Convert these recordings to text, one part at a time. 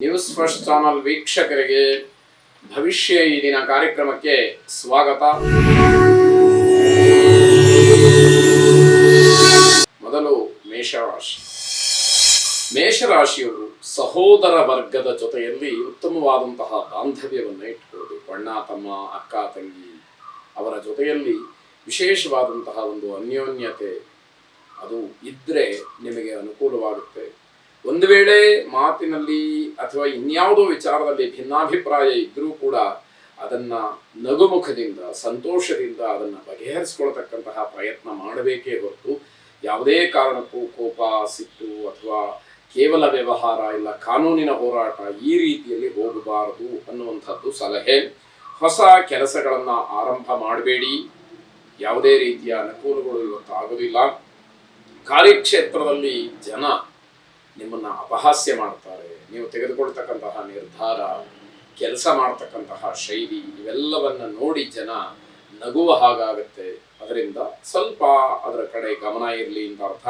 News first channel ವೀಕ್ಷಕರಿಗೆ ಭವಿಷ್ಯ ಈ ದಿನ ಕಾರ್ಯಕ್ರಮಕ್ಕೆ ಸ್ವಾಗತ. ಮೊದಲು ಮೇಷರಾಶಿ. ಮೇಷರಾಶಿಯವರು ಸಹೋದರ ವರ್ಗದ ಜೊತೆಯಲ್ಲಿ ಉತ್ತಮವಾದಂತಹ ಬಾಂಧವ್ಯವನ್ನು ಇಟ್ಟುಕೊಳ್ಳಬೇಕು. ಅಣ್ಣ ತಮ್ಮ, ಅಕ್ಕ ತಂಗಿ ಅವರ ಜೊತೆಯಲ್ಲಿ ವಿಶೇಷವಾದಂತಹ ಒಂದು ಅನ್ಯೋನ್ಯತೆ ಅದು ಇದ್ರೆ ನಿಮಗೆ ಅನುಕೂಲವಾಗುತ್ತೆ. ಒಂದು ವೇಳೆ ಮಾತಿನಲ್ಲಿ ಅಥವಾ ಇನ್ಯಾವುದೋ ವಿಚಾರದಲ್ಲಿ ಭಿನ್ನಾಭಿಪ್ರಾಯ ಇದ್ರೂ ಕೂಡ ಅದನ್ನ ನಗುಮುಖದಿಂದ, ಸಂತೋಷದಿಂದ ಅದನ್ನ ಬಗೆಹರಿಸಿಕೊಳ್ತಕ್ಕಂತಹ ಪ್ರಯತ್ನ ಮಾಡಬೇಕೇ ಹೊರತು ಯಾವುದೇ ಕಾರಣಕ್ಕೂ ಕೋಪ, ಸಿಟ್ಟು ಅಥವಾ ಕೇವಲ ವ್ಯವಹಾರ ಇಲ್ಲ ಕಾನೂನಿನ ಹೋರಾಟ ಈ ರೀತಿಯಲ್ಲಿ ಹೋಗಬಾರದು ಅನ್ನುವಂಥದ್ದು ಸಲಹೆ. ಹೊಸ ಕೆಲಸಗಳನ್ನ ಆರಂಭ ಮಾಡಬೇಡಿ. ಯಾವುದೇ ರೀತಿಯ ಅನುಕೂಲಗಳು ಇವತ್ತು ಆಗುವುದಿಲ್ಲ. ಕಾರ್ಯಕ್ಷೇತ್ರದಲ್ಲಿ ಜನ ನಿಮ್ಮನ್ನ ಅಪಹಾಸ್ಯ ಮಾಡ್ತಾರೆ. ನೀವು ತೆಗೆದುಕೊಳ್ತಕ್ಕಂತಹ ನಿರ್ಧಾರ, ಕೆಲಸ ಮಾಡ್ತಕ್ಕಂತಹ ಶೈಲಿ ಇವೆಲ್ಲವನ್ನ ನೋಡಿ ಜನ ನಗುವ ಹಾಗಾಗತ್ತೆ. ಅದರಿಂದ ಸ್ವಲ್ಪ ಅದರ ಕಡೆ ಗಮನ ಇರಲಿ ಅಂತ ಅರ್ಥ.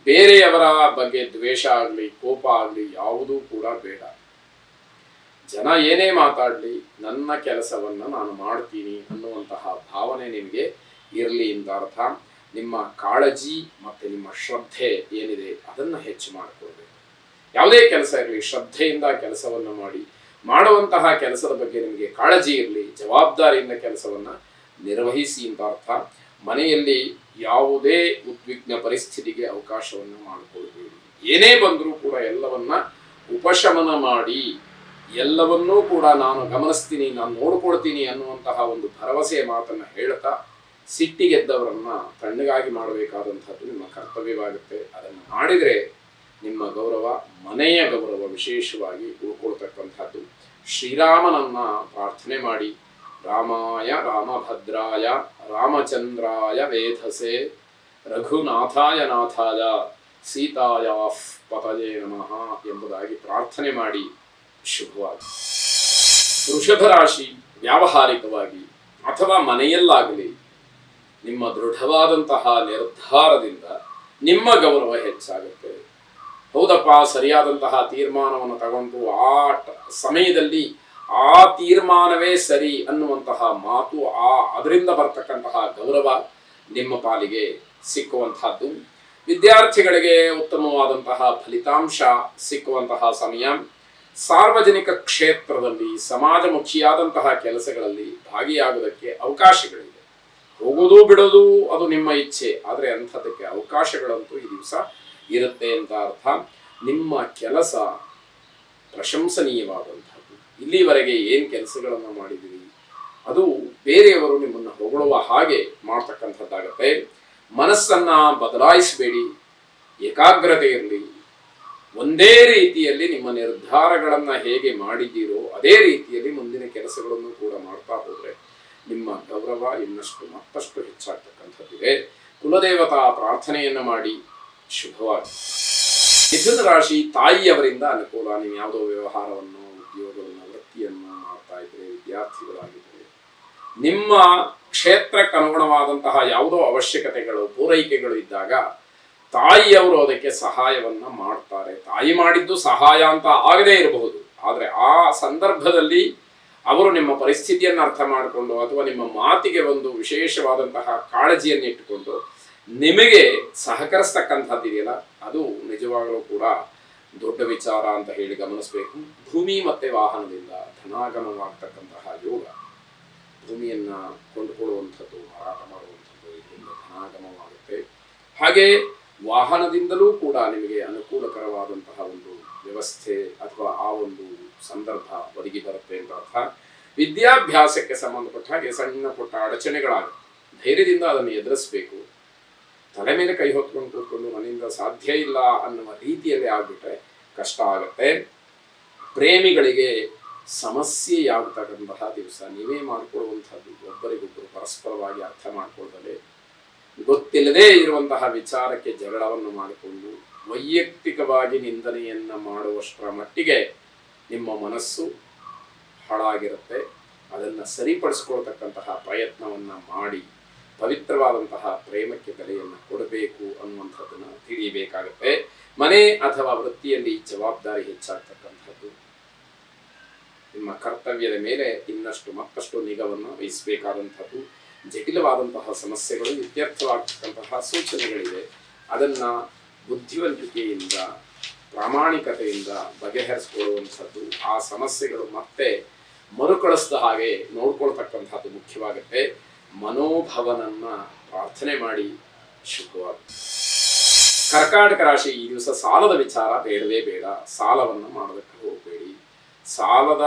ಬೇರೆಯವರ ಬಗ್ಗೆ ದ್ವೇಷ ಆಗಲಿ, ಕೋಪ ಆಗಲಿ ಯಾವುದೂ ಕೂಡ ಬೇಡ. ಜನ ಏನೇ ಮಾತಾಡಲಿ, ನನ್ನ ಕೆಲಸವನ್ನ ನಾನು ಮಾಡ್ತೀನಿ ಅನ್ನುವಂತಹ ಭಾವನೆ ನಿಮಗೆ ಇರಲಿ ಅಂತ ಅರ್ಥ. ನಿಮ್ಮ ಕಾಳಜಿ ಮತ್ತು ನಿಮ್ಮ ಶ್ರದ್ಧೆ ಏನಿದೆ ಅದನ್ನು ಹೆಚ್ಚು ಮಾಡಿಕೊಳ್ಬೇಕು. ಯಾವುದೇ ಕೆಲಸ ಇರಲಿ, ಶ್ರದ್ಧೆಯಿಂದ ಕೆಲಸವನ್ನು ಮಾಡಿ. ಮಾಡುವಂತಹ ಕೆಲಸದ ಬಗ್ಗೆ ನಿಮಗೆ ಕಾಳಜಿ ಇರಲಿ, ಜವಾಬ್ದಾರಿಯಿಂದ ಕೆಲಸವನ್ನು ನಿರ್ವಹಿಸಿ ಅಂತ ಅರ್ಥ. ಮನೆಯಲ್ಲಿ ಯಾವುದೇ ಉದ್ವಿಗ್ನ ಪರಿಸ್ಥಿತಿಗೆ ಅವಕಾಶವನ್ನು ಮಾಡಿಕೊಳ್ಬೇಡಿ. ಏನೇ ಬಂದರೂ ಕೂಡ ಎಲ್ಲವನ್ನ ಉಪಶಮನ ಮಾಡಿ, ಎಲ್ಲವನ್ನೂ ಕೂಡ ನಾನು ಗಮನಿಸ್ತೀನಿ, ನಾನು ನೋಡ್ಕೊಳ್ತೀನಿ ಅನ್ನುವಂತಹ ಒಂದು ಭರವಸೆಯ ಮಾತನ್ನು ಹೇಳ್ತಾ ಸಿಟ್ಟಿಗೆದ್ದವರನ್ನ ತಣ್ಣಗಾಗಿ ಮಾಡಬೇಕಾದಂಥದ್ದು ನಿಮ್ಮ ಕರ್ತವ್ಯವಾಗುತ್ತೆ. ಅದನ್ನು ಮಾಡಿದರೆ ನಿಮ್ಮ ಗೌರವ, ಮನೆಯ ಗೌರವ ವಿಶೇಷವಾಗಿ ಉಳ್ಕೊಳ್ತಕ್ಕಂಥದ್ದು. ಶ್ರೀರಾಮನನ್ನ ಪ್ರಾರ್ಥನೆ ಮಾಡಿ. ರಾಮಾಯ ರಾಮಭದ್ರಾಯ ರಾಮಚಂದ್ರಾಯ ವೇಧಸೆ ರಘುನಾಥಾಯ ನಾಥಾಯ ಸೀತಾಯ ಪತಯೇ ನಮಃ ಎಂಬುದಾಗಿ ಪ್ರಾರ್ಥನೆ ಮಾಡಿ. ಶುಭವಾಗಿ. ವೃಷಭ ರಾಶಿ. ವ್ಯಾವಹಾರಿಕವಾಗಿ ಅಥವಾ ಮನೆಯಲ್ಲಾಗಲಿ ನಿಮ್ಮ ದೃಢವಾದಂತಹ ನಿರ್ಧಾರದಿಂದ ನಿಮ್ಮ ಗೌರವ ಹೆಚ್ಚಾಗುತ್ತೆ. ಹೌದಪ್ಪ, ಸರಿಯಾದಂತಹ ತೀರ್ಮಾನವನ್ನು ತಗೊಂಡು ಆ ಸಮಯದಲ್ಲಿ ಆ ತೀರ್ಮಾನವೇ ಸರಿ ಅನ್ನುವಂತಹ ಮಾತು, ಅದರಿಂದ ಬರ್ತಕ್ಕಂತಹ ಗೌರವ ನಿಮ್ಮ ಪಾಲಿಗೆ ಸಿಕ್ಕುವಂತಹದ್ದು. ವಿದ್ಯಾರ್ಥಿಗಳಿಗೆ ಉತ್ತಮವಾದಂತಹ ಫಲಿತಾಂಶ ಸಿಕ್ಕುವಂತಹ ಸಮಯ. ಸಾರ್ವಜನಿಕ ಕ್ಷೇತ್ರದಲ್ಲಿ ಸಮಾಜಮುಖಿಯಾದಂತಹ ಕೆಲಸಗಳಲ್ಲಿ ಭಾಗಿಯಾಗುವುದಕ್ಕೆ ಅವಕಾಶಗಳಿವೆ. ಹೋಗೋದು ಬಿಡೋದು ಅದು ನಿಮ್ಮ ಇಚ್ಛೆ, ಆದರೆ ಅಂಥದ್ದಕ್ಕೆ ಅವಕಾಶಗಳಂತೂ ಈ ದಿವಸ ಇರುತ್ತೆ ಅಂತ ಅರ್ಥ. ನಿಮ್ಮ ಕೆಲಸ ಪ್ರಶಂಸನೀಯವಾದಂಥದ್ದು. ಇಲ್ಲಿವರೆಗೆ ಏನು ಕೆಲಸಗಳನ್ನು ಮಾಡಿದ್ದೀರಿ ಅದು ಬೇರೆಯವರು ನಿಮ್ಮನ್ನು ಹೊಗಳುವ ಹಾಗೆ ಮಾಡ್ತಕ್ಕಂಥದ್ದಾಗತ್ತೆ. ಮನಸ್ಸನ್ನ ಬದಲಾಯಿಸಬೇಡಿ, ಏಕಾಗ್ರತೆ ಇರಲಿ. ಒಂದೇ ರೀತಿಯಲ್ಲಿ ನಿಮ್ಮ ನಿರ್ಧಾರಗಳನ್ನು ಹೇಗೆ ಮಾಡಿದ್ದೀರೋ ಅದೇ ರೀತಿಯಲ್ಲಿ ಮುಂದಿನ ಕೆಲಸಗಳನ್ನು ಕೂಡ ಮಾಡ್ತಾ ಹೋದರೆ ನಿಮ್ಮ ಗೌರವ ಇನ್ನಷ್ಟು ಮತ್ತಷ್ಟು ಹೆಚ್ಚಾಗ್ತಕ್ಕಂಥದ್ದಿದೆ. ಕುಲದೇವತಾ ಪ್ರಾರ್ಥನೆಯನ್ನು ಮಾಡಿ. ಶುಭವಾಗಿ. ಮಿಥುನ ರಾಶಿ. ತಾಯಿಯವರಿಂದ ಅನುಕೂಲ. ನೀವು ಯಾವುದೋ ವ್ಯವಹಾರವನ್ನು, ಉದ್ಯೋಗವನ್ನು, ವೃತ್ತಿಯನ್ನು ಮಾಡ್ತಾ ಇದ್ರೆ, ವಿದ್ಯಾರ್ಥಿಗಳಾಗಿದ್ದರೆ ನಿಮ್ಮ ಕ್ಷೇತ್ರಕ್ಕೆ ಅನುಗುಣವಾದಂತಹ ಯಾವುದೋ ಅವಶ್ಯಕತೆಗಳು, ಪೂರೈಕೆಗಳು ಇದ್ದಾಗ ತಾಯಿಯವರು ಅದಕ್ಕೆ ಸಹಾಯವನ್ನ ಮಾಡ್ತಾರೆ. ತಾಯಿ ಮಾಡಿದ್ದು ಸಹಾಯ ಅಂತ ಆಗದೇ ಇರಬಹುದು, ಆದರೆ ಆ ಸಂದರ್ಭದಲ್ಲಿ ಅವರು ನಿಮ್ಮ ಪರಿಸ್ಥಿತಿಯನ್ನು ಅರ್ಥ ಮಾಡಿಕೊಂಡು ಅಥವಾ ನಿಮ್ಮ ಮಾತಿಗೆ ಒಂದು ವಿಶೇಷವಾದಂತಹ ಕಾಳಜಿಯನ್ನು ಇಟ್ಟುಕೊಂಡು ನಿಮಗೆ ಸಹಕರಿಸ್ತಕ್ಕಂಥದ್ದಿದೆಯಲ್ಲ, ಅದು ನಿಜವಾಗಲೂ ಕೂಡ ದೊಡ್ಡ ವಿಚಾರ ಅಂತ ಹೇಳಿ ಗಮನಿಸಬೇಕು. ಭೂಮಿ ಮತ್ತು ವಾಹನದಿಂದ ಧನಾಗಮವಾಗ್ತಕ್ಕಂತಹ ಯೋಗ. ಭೂಮಿಯನ್ನ ಕೊಂಡುಕೊಳ್ಳುವಂಥದ್ದು, ಮಾರಾಟ ಮಾಡುವಂಥದ್ದು, ಇದರಿಂದ ಧನಾಗಮವಾಗುತ್ತೆ. ಹಾಗೆ ವಾಹನದಿಂದಲೂ ಕೂಡ ನಿಮಗೆ ಅನುಕೂಲಕರವಾದಂತಹ ಒಂದು ವ್ಯವಸ್ಥೆ ಅಥವಾ ಆ ಒಂದು ಸಂದರ್ಭ ಒದಗಿ ಬರುತ್ತೆ ಅಂತ ಅರ್ಥ. ವಿದ್ಯಾಭ್ಯಾಸಕ್ಕೆ ಸಂಬಂಧಪಟ್ಟ ಹಾಗೆ ಸಣ್ಣ ಪುಟ್ಟ ಅಡಚಣೆಗಳಾಗುತ್ತೆ. ಧೈರ್ಯದಿಂದ ಅದನ್ನು ಎದುರಿಸಬೇಕು. ತಲೆ ಮೇಲೆ ಕೈ ಹೊತ್ಕೊಂಡು ಕೂತ್ಕೊಂಡು ನನ್ನಿಂದ ಸಾಧ್ಯ ಇಲ್ಲ ಅನ್ನುವ ರೀತಿಯಲ್ಲಿ ಆಗ್ಬಿಟ್ರೆ ಕಷ್ಟ ಆಗುತ್ತೆ. ಪ್ರೇಮಿಗಳಿಗೆ ಸಮಸ್ಯೆಯಾಗತಕ್ಕಂತಹ ದಿವಸ. ನೀವೇ ಮಾಡಿಕೊಳ್ಳುವಂಥದ್ದು. ಒಬ್ಬರಿಗೊಬ್ಬರು ಪರಸ್ಪರವಾಗಿ ಅರ್ಥ ಮಾಡಿಕೊಳ್ಳದೆ ಗೊತ್ತಿಲ್ಲದೇ ಇರುವಂತಹ ವಿಚಾರಕ್ಕೆ ಜಗಳವನ್ನು ಮಾಡಿಕೊಂಡು ವೈಯಕ್ತಿಕವಾಗಿ ನಿಂದನೆಯನ್ನ ಮಾಡುವಷ್ಟರ ಮಟ್ಟಿಗೆ ನಿಮ್ಮ ಮನಸ್ಸು ಹಾಳಾಗಿರುತ್ತೆ. ಅದನ್ನು ಸರಿಪಡಿಸ್ಕೊಳ್ತಕ್ಕಂತಹ ಪ್ರಯತ್ನವನ್ನು ಮಾಡಿ ಪವಿತ್ರವಾದಂತಹ ಪ್ರೇಮಕ್ಕೆ ಬೆಲೆಯನ್ನು ಕೊಡಬೇಕು ಅನ್ನುವಂಥದ್ದನ್ನು ತಿಳಿಯಬೇಕಾಗುತ್ತೆ. ಮನೆ ಅಥವಾ ವೃತ್ತಿಯಲ್ಲಿ ಜವಾಬ್ದಾರಿ ಹೆಚ್ಚಾಗ್ತಕ್ಕಂಥದ್ದು. ನಿಮ್ಮ ಕರ್ತವ್ಯದ ಮೇಲೆ ಇನ್ನಷ್ಟು ಮತ್ತಷ್ಟು ನಿಗಾವನ್ನು ವಹಿಸಬೇಕಾದಂಥದ್ದು. ಜಟಿಲವಾದಂತಹ ಸಮಸ್ಯೆಗಳು ಇತ್ಯರ್ಥವಾಗತಕ್ಕಂತಹ ಸೂಚನೆಗಳಿವೆ. ಅದನ್ನು ಬುದ್ಧಿವಂತಿಕೆಯಿಂದ ಪ್ರಾಮಾಣಿಕತೆಯಿಂದ ಬಗೆಹರಿಸ್ಕೊಳ್ಳುವಂಥದ್ದು, ಆ ಸಮಸ್ಯೆಗಳು ಮತ್ತೆ ಮರುಕಳಿಸಿದ ಹಾಗೆ ನೋಡ್ಕೊಳ್ತಕ್ಕಂಥದ್ದು ಮುಖ್ಯವಾಗುತ್ತೆ. ಮನೋಭವನನ್ನ ಪ್ರಾರ್ಥನೆ ಮಾಡಿ. ಶುಭವಾಗುತ್ತೆ. ಕರ್ಕಾಟಕ ರಾಶಿ, ಈ ದಿವಸ ಸಾಲದ ವಿಚಾರ ಬೇಡವೇ ಬೇಡ. ಸಾಲವನ್ನು ಮಾಡೋದಕ್ಕೆ ಹೋಗಬೇಡಿ. ಸಾಲದ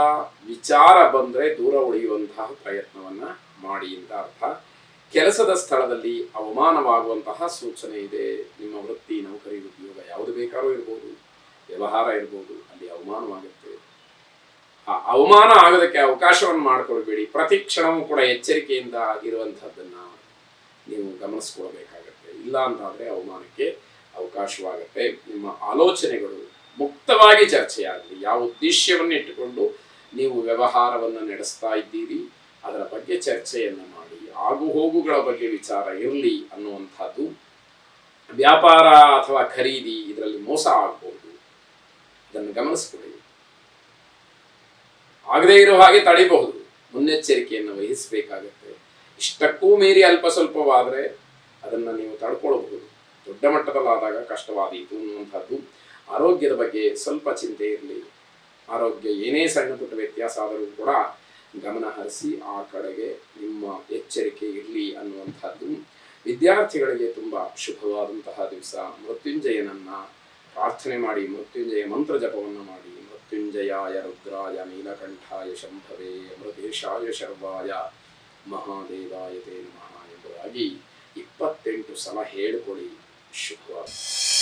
ವಿಚಾರ ಬಂದರೆ ದೂರ ಉಳಿಯುವಂತಹ ಪ್ರಯತ್ನವನ್ನ ಮಾಡಿ ಅಂತ ಅರ್ಥ. ಕೆಲಸದ ಸ್ಥಳದಲ್ಲಿ ಅವಮಾನವಾಗುವಂತಹ ಸೂಚನೆ ಇದೆ. ನಿಮ್ಮ ವೃತ್ತಿ, ನೌಕರಿ, ಉದ್ಯೋಗ ಯಾವುದು ಬೇಕಾದ್ರೂ ಇರ್ಬೋದು, ವ್ಯವಹಾರ ಇರ್ಬೋದು, ಅಲ್ಲಿ ಅವಮಾನವಾಗುತ್ತೆ. ಆ ಅವಮಾನ ಆಗೋದಕ್ಕೆ ಅವಕಾಶವನ್ನು ಮಾಡಿಕೊಳ್ಬೇಡಿ. ಪ್ರತಿ ಕ್ಷಣವೂ ಕೂಡ ಎಚ್ಚರಿಕೆಯಿಂದ ಇರುವಂಥದ್ದನ್ನ ನೀವು ಗಮನಿಸ್ಕೊಳ್ಬೇಕಾಗತ್ತೆ. ಇಲ್ಲ ಅಂತಾದರೆ ಅವಮಾನಕ್ಕೆ ಅವಕಾಶವಾಗುತ್ತೆ. ನಿಮ್ಮ ಆಲೋಚನೆಗಳು ಮುಕ್ತವಾಗಿ ಚರ್ಚೆಯಾಗಲಿ. ಯಾವ ಉದ್ದೇಶವನ್ನು ಇಟ್ಟುಕೊಂಡು ನೀವು ವ್ಯವಹಾರವನ್ನು ನಡೆಸ್ತಾ ಇದ್ದೀರಿ ಅದರ ಬಗ್ಗೆ ಚರ್ಚೆಯನ್ನು ಮಾಡಿ. ಆಗು ಹೋಗುಗಳ ಬಗ್ಗೆ ವಿಚಾರ ಇರಲಿ ಅನ್ನುವಂಥದ್ದು. ವ್ಯಾಪಾರ ಅಥವಾ ಖರೀದಿ ಇದರಲ್ಲಿ ಮೋಸ ಆಗಬಹುದು, ಇದನ್ನು ಗಮನಿಸ್ಕೊಳ್ಳಿ. ಆಗದೇ ಇರೋ ಹಾಗೆ ತಡಿಬಹುದು, ಮುನ್ನೆಚ್ಚರಿಕೆಯನ್ನು ವಹಿಸಬೇಕಾಗತ್ತೆ. ಇಷ್ಟಕ್ಕೂ ಮೀರಿ ಅಲ್ಪ ಸ್ವಲ್ಪವಾದರೆ ಅದನ್ನು ನೀವು ತಡ್ಕೊಳ್ಬಹುದು. ದೊಡ್ಡ ಮಟ್ಟದಲ್ಲಾದಾಗ ಕಷ್ಟವಾದೀತು ಅನ್ನುವಂಥದ್ದು. ಆರೋಗ್ಯದ ಬಗ್ಗೆ ಸ್ವಲ್ಪ ಚಿಂತೆ ಇರಲಿ. ಆರೋಗ್ಯ ಏನೇ ಸಣ್ಣ ಪುಟ್ಟ ವ್ಯತ್ಯಾಸ ಆದರೂ ಕೂಡ ಗಮನ ಹರಿಸಿ ಆ ಕಡೆಗೆ ನಿಮ್ಮ ಎಚ್ಚರಿಕೆ ಇರಲಿ ಅನ್ನುವಂಥದ್ದು. ವಿದ್ಯಾರ್ಥಿಗಳಿಗೆ ತುಂಬ ಶುಭವಾದಂತಹ ದಿವಸ. ಮೃತ್ಯುಂಜಯನನ್ನ ಪ್ರಾರ್ಥನೆ ಮಾಡಿ, ಮೃತ್ಯುಂಜಯ ಮಂತ್ರ ಜಪವನ್ನು ಮಾಡಿ. ಮೃತ್ಯುಂಜಯಾಯ ರುದ್ರಾಯ ನೀಲಕಂಠಾಯ ಶಂಭವೇ ಅಮೃತೇಶಾಯ ಶರ್ವಾಯ ಮಹಾದೇವಾಯ ತೇ ನಮಃ ಎಂಬುದಾಗಿ 28 ಸಲ ಹೇಳಿಕೊಳ್ಳಿ. ಶುಭವಾಗಲಿ.